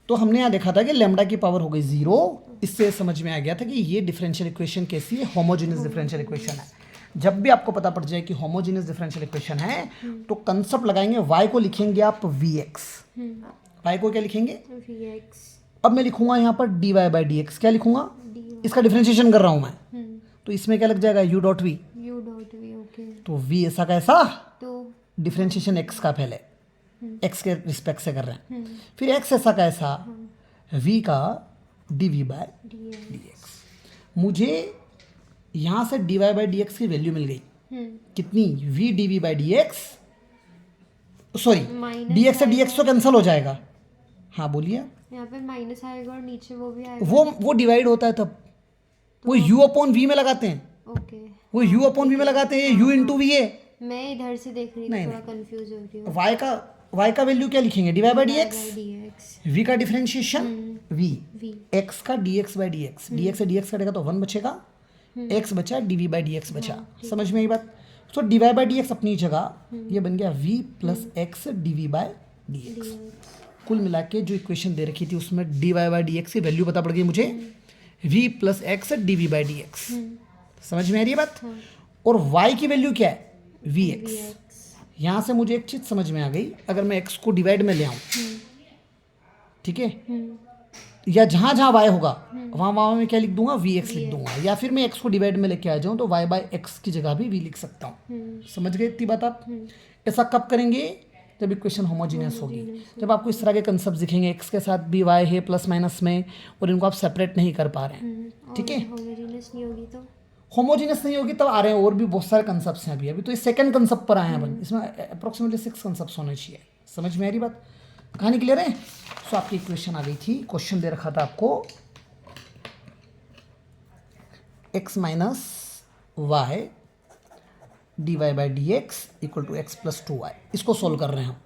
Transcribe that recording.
तो हमने यहाँ देखा था कि लैम्डा की पावर हो गई 0। इससे समझ में आ गया था कि ये डिफरेंशियल इक्वेशन कैसी है, होमोजेनियस डिफरेंशियल इक्वेशन है। जब भी आपको पता पड़ जाए कि होमोजेनियस डिफरेंशियल इक्वेशन है तो कंसेप्ट लगाएंगे, y को लिखेंगे आप vx, y को क्या लिखेंगे Vx अब मैं लिखूंगा यहाँ पर dy बाई डी एक्स। क्या लिखूंगा, इसका डिफरेंशिएशन कर रहा हूँ मैं, तो इसमें क्या लग जाएगा u dot V. U dot V okay. तो v ऐसा कैसा, तो डिफरेंशिएशन x का पहले x के रिस्पेक्ट से कर रहे हैं, फिर x ऐसा कैसा v का dv बाय dx मुझे यहाँ से dy बाई डी एक्स की वैल्यू मिल गई कितनी, v dv by D x, sorry Minus D x से डी एक्स तो कैंसिल हो जाएगा। हाँ बोलिए। यहाँ पे माइनस आएगा और नीचे वो भी आएगा। वो डिवाइड होता है तब, वो u अपॉन v में लगाते हैं, ओके वो u अपॉन v में लगाते हैं, u इंटू वी है। मैं इधर से देख रही थी, थोड़ा कंफ्यूज हो रही हूँ। y का वैल्यू क्या लिखेंगे, D Y by D X, dx v का डिफरेंशिएशन v, V x का dx by D X, dx से dx कटेगा तो 1 बचेगा, x बचा dv बाई डी एक्स बचा। समझ में आई बात। तो D Y by D X अपनी जगह, ये बन गया v plus X dv by D X. कुल मिला के जो इक्वेशन दे रखी थी उसमें D Y by D X की वैल्यू पता पड़ गई मुझे, v plus X dv by D X. समझ में आ रही है बात। और y की वैल्यू क्या है, vx। यहाँ से मुझे एक चीज़ समझ में आ गई, अगर मैं x को डिवाइड में ले आऊँ, ठीक है, या जहाँ जहाँ y होगा वहाँ वहाँ मैं क्या लिख दूंगा, vx लिख दूंगा, या फिर मैं x को डिवाइड में लेके आ जाऊँ तो y बाई एक्स की जगह भी v लिख सकता हूँ। समझ गए इतनी बात आप। ऐसा कब करेंगे, जब इक्वेशन होमोजीनियस होगी, जब आपको इस तरह के कंसेप्ट दिखेंगे x के साथ भी y है प्लस माइनस में और इनको आप सेपरेट नहीं कर पा रहे हैं, ठीक है। होमोजेनियस नहीं होगी तो होमोजीनियस नहीं होगी तब आ रहे हैं और भी बहुत सारे कंसेप्ट्स हैं। अभी तो इस सेकंड कंसेप्ट पर आए हैं अपन, इसमें अप्रोक्सीमेटली 6 कंसेप्ट्स होने चाहिए। समझ में आ रही बात, कहानी क्लियर है। सो आपकी इक्वेशन आ गई थी, क्वेश्चन दे रखा था आपको x minus Y D Y by D X equal to X plus 2y। इसको सोल्व कर रहे हैं हम।